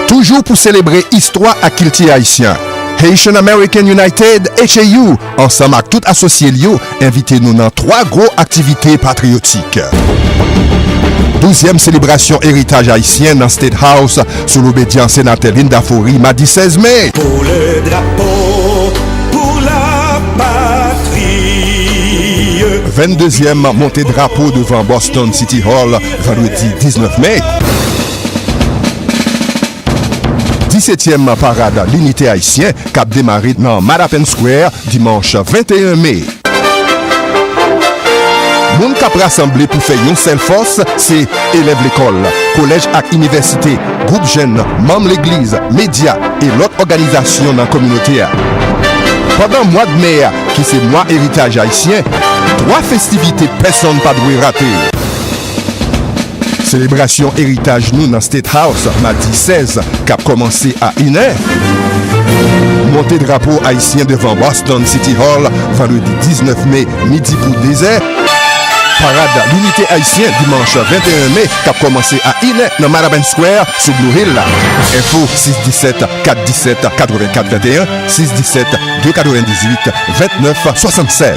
Toujours pour célébrer histoire à Kilti haïtien. Haitian American United, HAU, ensemble avec tout associé Lio, invitez-nous dans 3 gros activités patriotiques. 12e célébration héritage haïtien dans State House sous l'obédience sénateur Linda Fourie, mardi 16 mai. Pour le drapeau, pour la patrie. 22e montée drapeau devant Boston City Hall, vendredi 19 mai. 17e parade l'unité haïtien cap démarré dans Marapen Square dimanche 21 mai. Moun kap rassemblé pour faire une seule force, c'est élèves l'école, collège et université, groupe jeunes, membres l'église, médias et l'autre organisation dans la communauté. Pendant le mois de mai, qui c'est mois héritage haïtien, 3 festivités personne pas doit rater. Célébration héritage nous dans State House, mardi 16, qui a commencé à 1h. Montée drapeau haïtien devant Boston City Hall, vendredi 19 mai, midi pour désert. Parade l'unité haïtienne dimanche 21 mai, qui a commencé à 1h dans Maraben Square, sous Blue Hill. Info 617 417 84 21, 617 298 29 76.